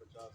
50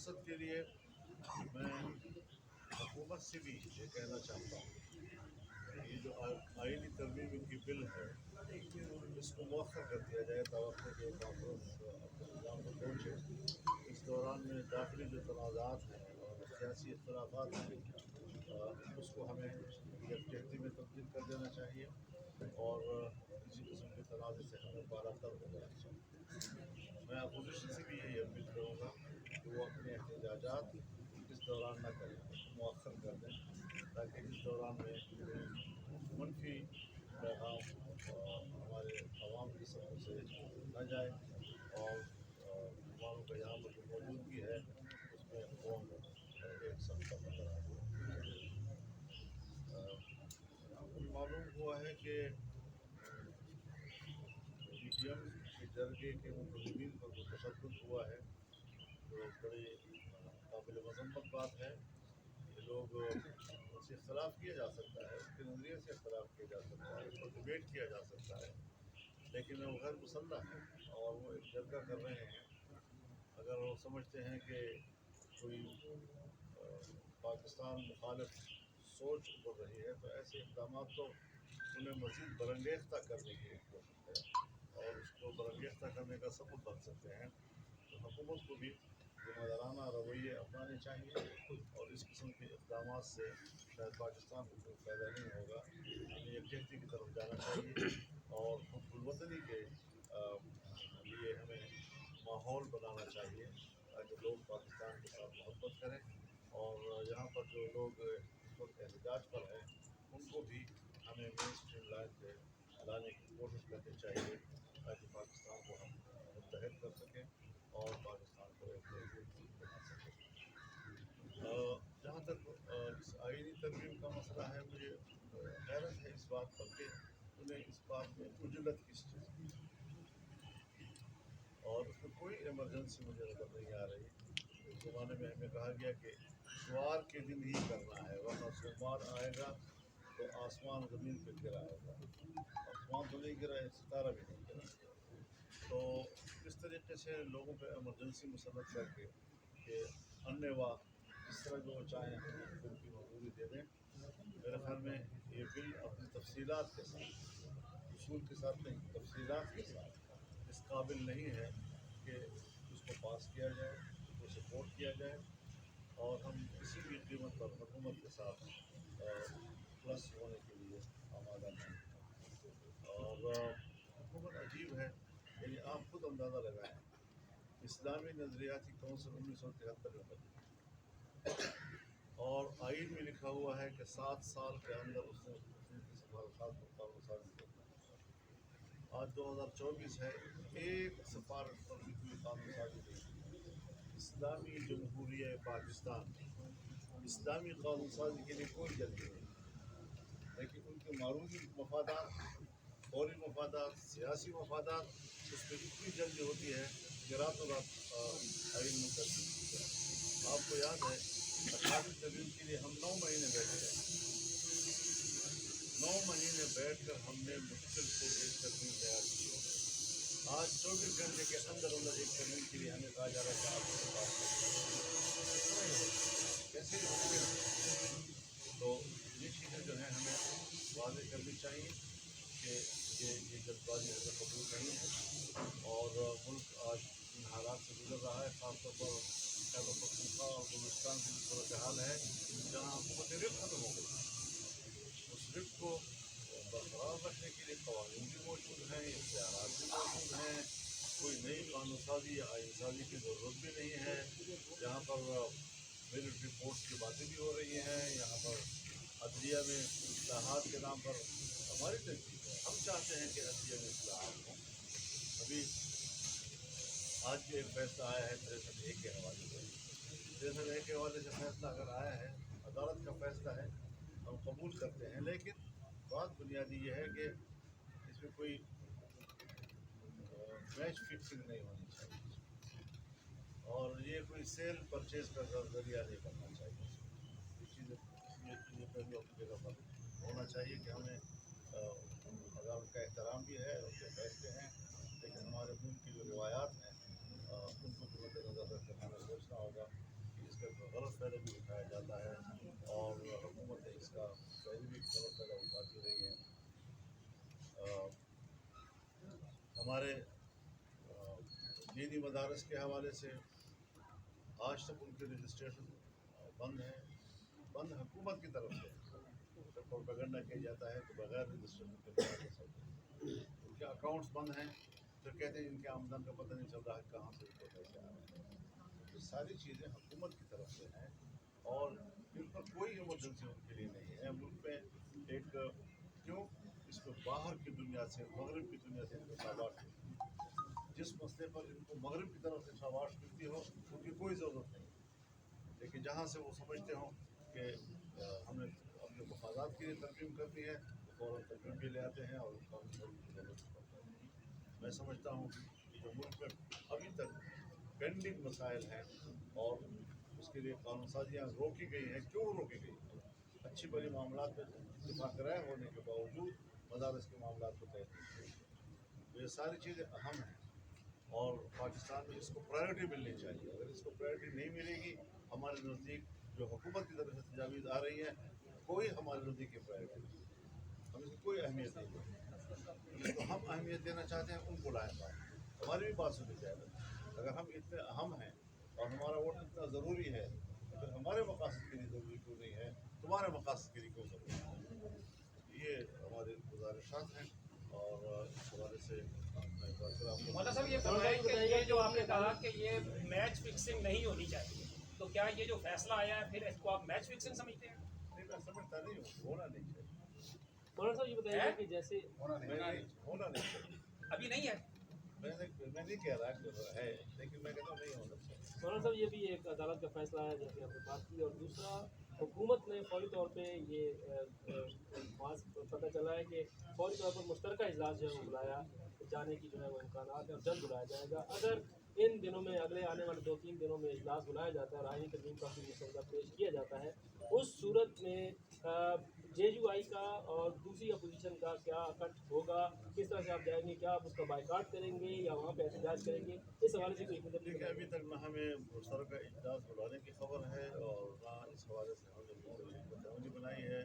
مقصد کے لیے میں حکومت سے بھی یہ کہنا چاہتا ہوں کہ یہ جو آئینی ترمیم کی بل ہے اس کو مؤخر کر دیا جائے تاکہ جو کانفرنس نظام پر پہنچے اس دوران میں داخلی جو تنازعات ہیں اور سیاسی اختلافات ہیں اس کو ہمیں یکجہتی میں تبدیل کر دینا چاہیے اور کسی قسم کے تنازع سے ہمیں بالا تر ہو جانا چاہیے. میں اپوزیشن سے بھی یہی اپیل کروں گا کہ وہ اپنے احتجاجات اس دوران نہ کریں, مؤخر کر دیں تاکہ اس دوران میں کوئی منفی پیغام ہمارے عوام کی سطح سے نہ جائے اور مسلمانوں کا یہاں پر جو موجودگی ہے اس میں قوم ایک سب کا نظر آئے. معلوم ہوا ہے کہ پی ٹی ایم کے جرگے کے منتظمین پر جو تشدد ہوا ہے تو بڑی قابل مذمت بات ہے. یہ لوگ ان سے اختلاف کیا جا سکتا ہے, ان کے نظریے سے اختلاف کیا جا سکتا ہے, اس پر ڈبیٹ کیا جا سکتا ہے, لیکن وہ غیر مسلح ہے اور وہ ایک جرگہ کر رہے ہیں. اگر وہ سمجھتے ہیں کہ کوئی پاکستان مخالف سوچ ابھر رہی ہے تو ایسے اقدامات تو انہیں مزید برانگیختہ کرنے کی کوشش ہے اور اس کو برانگیختہ کرنے کا سبب بن سکتے ہیں. تو حکومت کو بھی ذمہ دارانہ رویے اپنانے چاہیے اور اس قسم کے اقدامات سے شاید پاکستان کو کوئی فائدہ نہیں ہوگا. ہمیں یکجہتی کی طرف جانا چاہیے اور حب الوطنی کے لیے ہمیں ماحول بنانا چاہیے تاکہ لوگ پاکستان کے ساتھ محبت کریں اور یہاں پر جو لوگ اس وقت احتجاج پر ہیں ان کو بھی ہمیں مین اسٹریم لائن پہ لانے کی کوشش کرنی چاہیے تاکہ پاکستان کو ہم متحد کر سکیں اور پاکستان کو ایک ملک بنا سکیں. جہاں تک اس آئینی ترمیم کا مسئلہ ہے, مجھے حیرت ہے اس بات پر کہ انہیں اس بات میں عجلت کس چیز کی اور اس میں کوئی ایمرجنسی مجھے نظر نہیں آ رہی. اس زمانے میں ہمیں کہا گیا کہ اتوار کے دن ہی کرنا ہے ورنہ سوموار آئے گا تو آسمان زمین پہ گرائے گا. آسمان تو نہیں گرا, ستارہ بھی نہیں گرا. تو اس طریقے سے لوگوں پہ ایمرجنسی مسلط کر کے کہ انوا اس طرح جو چاہیں ہم بل کی منظوری دے دیں. میرے خیال میں یہ بل اپنی تفصیلات کے ساتھ, اصول کے ساتھ نہیں, تفصیلات کے ساتھ اس قابل نہیں ہے کہ اس کو پاس کیا جائے, اس کو سپورٹ کیا جائے اور ہم کسی بھی قیمت پر حکومت کے ساتھ پلس ہونے کے لیے آمادہ نہیں ہیں. اور حکومت عجیب ہے, یعنی آپ خود اندازہ لگائیں, اسلامی نظریاتی کونسل 1973 میں بنی اور آئین میں لکھا ہوا ہے کہ 7 سال کے اندر اس نے سفارشات کو قانون سازی کرنا ہے. آج 2024 ہے, ایک سفارش پر بھی کوئی قانون سازی نہیں. اسلامی جمہوریہ پاکستان اسلامی قانون سازی کے لیے کوئی جلدی نہیں, لیکن ان کے معروضی مفادات, فوری مفادات, سیاسی مفادات, اس پہ اتنی جلدی ہوتی ہے کہ راتوں رات آئین میں ترتیب کی جائے. آپ کو یاد ہے 28 ترمیم کے لیے ہم 9 مہینے بیٹھے ہیں, 9 مہینے بیٹھ کر ہم نے مشکل سے ایک ترمیم تیار کی ہے. آج 24 گھنٹے کے اندر ایک ترمیم کے لیے ہمیں کہا جا رہا ہے کہ آپ کے پاس کیسے ہوگا. تو یہ چیزیں جو ہیں ہمیں واضح کرنی چاہیے کہ یہ جلد بازی ہمیں قبول نہیں ہے اور ملک آج ان حالات سے گزر رہا ہے. خاص طور پر خیبر پختونخوا اور بلوچستان کی صورتحال ہے جہاں حکومت رفت ختم ہو گئی. اس رفت کو برقرار رکھنے کے لیے قوانین بھی موجود ہیں, اختیارات بھی موجود ہیں, کوئی نئی قانون سازی یا آئین سازی کی ضرورت بھی نہیں ہے. یہاں پر ملٹری فورس کی باتیں بھی ہو رہی ہیں, یہاں پر عدلیہ میں اصلاحات کے نام پر ہماری تنقید ہے. ہم چاہتے ہیں کہ عدلیہ میں اصلاحات ہوں. ابھی آج بھی ایک فیصلہ آیا ہے 63A کے حوالے سے. 63A کے حوالے سے فیصلہ اگر آیا ہے, عدالت کا فیصلہ ہے, ہم قبول کرتے ہیں, لیکن بات بنیادی یہ ہے کہ اس میں کوئی میچ فکسنگ نہیں ہونی چاہیے اور یہ کوئی سیل پرچیز کا ذریعہ نہیں بننا چاہیے. یہ چیزیں پہلو اپنی جگہ پر ہونا چاہیے کہ ہمیں عدالت کا احترام بھی ہے, ان کے فیصلے ہیں, لیکن ہمارے ملک کی جو روایات ہیں ان کو بھی مد نظر رکھ کر ہمیں سوچنا ہوگا کا غلط فائدہ بھی اٹھایا جاتا ہے اور حکومت اس کا پہلے بھی غلط فائدہ اٹھاتی رہی ہے. ہمارے دینی مدارس کے حوالے سے آج تک ان کے رجسٹریشن بند ہے، بند حکومت کی طرف سے. پروپیگنڈا کیا جاتا ہے کہ بغیر رجسٹریشن کے نہیں کر سکتے. ان کے اکاؤنٹس بند ہیں، پھر کہتے ہیں ان کے آمدن کا پتہ نہیں چل رہا ہے کہاں سے ان کو پیسے آ رہے ہیں. یہ ساری چیزیں حکومت کی طرف سے ہیں اور ان پر کوئی ایمرجنسی ان کے لیے نہیں ہے. ملک میں ایک کیوں اس کو باہر کی دنیا سے، مغرب کی دنیا سے ان کو شاباش ملتی ہے. جس مسئلے پر ان کو مغرب کی طرف سے شاباش ملتی ہو ان کی کوئی ضرورت نہیں. لیکن جہاں سے وہ سمجھتے ہوں کہ ہمیں اپنے مفادات کے لیے ترمیم کرنی ہے تو فوراً ترمیم بھی لے آتے ہیں اور ان کا ضرورت پڑتا ہے. میں سمجھتا ہوں کہ جو ملک میں ابھی تک پینڈنگ مسائل ہیں اور اس کے لیے قانون سازیاں روکی گئی ہیں، کیوں روکی گئی ہیں؟ اچھی بڑی معاملات میں اتفاق رائے ہونے کے باوجود مدارس کے معاملات کو طے نہیں کیا. یہ ساری چیزیں اہم ہیں اور پاکستان میں اس کو پرائیورٹی ملنی چاہیے. اگر اس کو پرائیورٹی نہیں ملے گی، ہمارے نزدیک جو حکومت کی طرف سے تجاویز آ رہی ہیں کوئی ہمارے نزدیک کی پرائیورٹی نہیں ہے. ہم اس کو کوئی اہمیت نہیں دیتے. جس کو ہم اہمیت دینا چاہتے ہیں ان کو لائیں بات. ہماری بھی بات سنی جائے. اگر ہم اتنے اہم ہیں اور ہمارا ووٹ اتنا ضروری ہے تو پھر ہمارے مقاصد کے لیے ضروری کیوں نہیں ہے، تمہارے مقاصد کے لیے کیوں ضروری ہے؟ یہ ہماری گزارشات ہیں اور اس حوالے سے مولانا صاحب یہ فرمائیں کہ یہ جو آپ نے کہا کہ یہ میچ فکسنگ نہیں ہونی چاہیے، تو کیا یہ جو فیصلہ آیا ہے پھر اس کو آپ میچ فکسنگ سمجھتے ہیں؟ نہیں، میں سمجھتا نہیں ہوں، ہونا نہیں چاہیے. مولانا صاحب یہ بتائیے کہ جیسے ہونا نہیں چاہیے. ابھی نہیں ہے. میں نہیں کہہ رہا کہ ہے، لیکن میں کہتا ہوں نہیں ہونا چاہیے. مولانا صاحب یہ بھی ایک عدالت کا فیصلہ ہے جیسے آپ نے بات کی، اور دوسرا حکومت نے فوری طور پہ یہ پتہ چلا ہے کہ فوری طور پر مشترکہ اجلاس جو ہے وہ بلایا جانے کی جو ہے وہ امکانات ہیں اور جلد بلایا جائے گا. اگر ان دنوں میں اگلے آنے والے 2-3 دنوں میں اجلاس بلایا جاتا ہے اور آئینی ترمیم کا کوئی مسودہ پیش کیا جاتا ہے، اس صورت میں جے یو آئی کا اور دوسری اپوزیشن کا کیا اکٹ ہوگا؟ کس طرح سے آپ جائیں گے؟ کیا آپ اس کا بائیکاٹ کریں گے یا وہاں پہ احتجاج کریں گے؟ اس حوالے سے کوئی دیکھیے، ابھی تک نہ ہمیں مشترکہ اجلاس بلانے کی خبر ہے اور نہ اس حوالے سے ہم نے کوئی حکمت عملی بنائی ہے.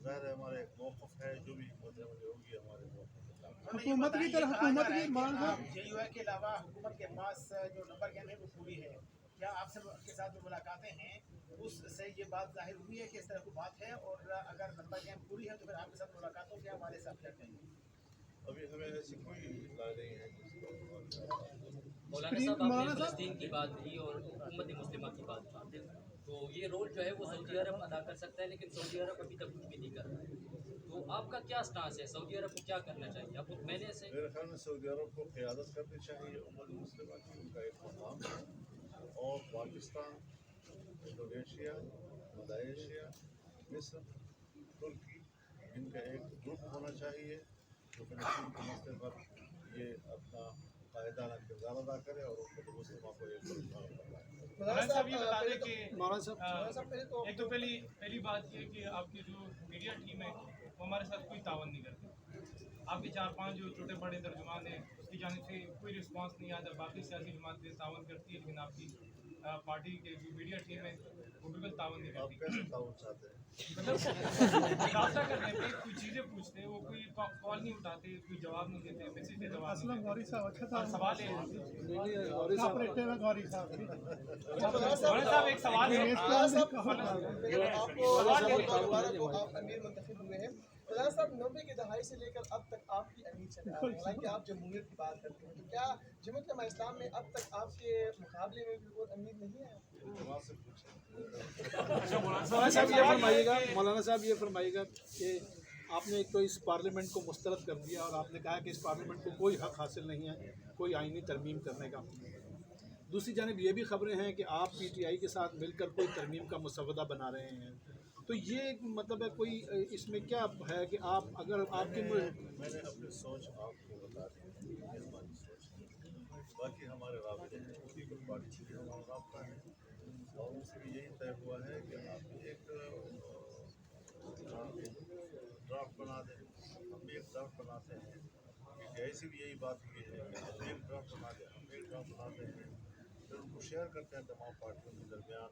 ظاہر ہے ہمارا ایک موقف ہے، جو بھی حکمت عملی ہوگی ہمارے موقف کے ساتھ. حکومت کی طرف حکومت کی مانگ ہے. جے یو آئی کے علاوہ حکومت کے پاس جو نمبر گیم ہے وہ پوری ہے. کیا آپ سے کے ساتھ جو ملاقاتیں ہیں اس سے یہ بات ظاہر ہوئی ہے کہ اس طرح کی بات ہے، اور اگر نمبر گیم پوری ہے تو پھر آپ کے ساتھ ملاقاتوں کے حوالے سے آپ کیا کہیں گے؟ ابھی ہمیں ایسی کوئی اطلاع نہیں ہے جس کو مولانا صاحب آپ نے فلسطین کی بات کی اور امت مسلمہ کی بات کی، تو یہ رول جو ہے وہ سعودی عرب ادا کر سکتا ہے، لیکن سعودی عرب ابھی تک کچھ بھی نہیں کر رہا ہے. تو آپ کا کیا سٹانس ہے؟ سعودی عرب کو کیا کرنا چاہیے؟ اب میں نے سے میرے خیال میں سعودی عرب کو قیادت کرنی چاہیے. امت مسلمہ کی ان کا ایک مقام ہے اور پاکستان، انڈونیشیا، ملائیشیا، مصر، ترکی، ان کا ایک گروپ ہونا چاہیے جو فلسطین کے مسئلے پر یہ اپنا قائدانہ کردار ادا کرے اور امت مسلمہ کو ایک طرف کرائے. مولانا صاحب یہ بتا دیں کہ مولانا صاحب ایک تو پہلی بات یہ کہ آپ کی جو میڈیا ٹیم ہے وہ ہمارے ساتھ کوئی تعاون نہیں کرتی. آپ کے 4-5 جو چھوٹے بڑے ترجمان ہیں اس کی جانب سے کوئی رسپانس نہیں آتا. باقی سیاسی جماعتیں تعاون کرتی ہے لیکن آپ کی پارٹی کے جو میڈیا ٹیم ہے وہ بالکل تعاون نہیں آپ کرتی. کیسے تعاون چاہتے ہیں؟ رابطہ کرنے پہ کوئی چیزیں پوچھتے وہ کوئی کال نہیں اٹھاتے، کوئی جواب نہیں دیتے، میسیج پہ جواب نہیں دیتے. غوری صاحب اچھا تھا. اور سوال ہے آپریٹر ہے غوری صاحب. مولانا صاحب ایک سوال ہے. آپ امیر منتخب ہوئے ہیں. مولانا صاحب 90 کی دہائی سے لے کر اب تک آپ کی امیر چلے آ رہے ہیں، حالانکہ آپ جمہوریت کی بات کرتے ہیں، تو کیا جماعت اسلام میں اب تک آپ کے مقابلے میں بھی کوئی امیر نہیں ہے؟ جماعت سے پوچھیں. مولانا صاحب یہ فرمائیے گا کہ آپ نے ایک تو اس پارلیمنٹ کو مسترد کر دیا اور آپ نے کہا کہ اس پارلیمنٹ کو کوئی حق حاصل نہیں ہے کوئی آئینی ترمیم کرنے کا. دوسری جانب یہ بھی خبریں ہیں کہ آپ پی ٹی آئی کے ساتھ مل کر کوئی ترمیم کا مسودہ بنا رہے ہیں. تو یہ مطلب ہے کوئی اس میں کیا ہے کہ آپ اگر آپ کی میں نے اپنی سوچ آپ کو بتا دی، یہ ہماری سوچ ہے. باقی ہمارے رابطے ہیں، پولیٹیکل پارٹی سے بھی ہمارا رابطہ ہے اور ان سے بھی یہی طے ہوا ہے کہ آپ ایک ڈرافٹ بنا دیں. ہم بھی ایک ڈرافٹ بناتے ہیں. ایسی بھی یہی بات ہوئی ہے کہ ہم ایک ڈرافٹ بنا دیں، ہم ایک ڈرافٹ بناتے ہیں، پھر ان کو شیئر کرتے ہیں تمام پارٹیوں کے درمیان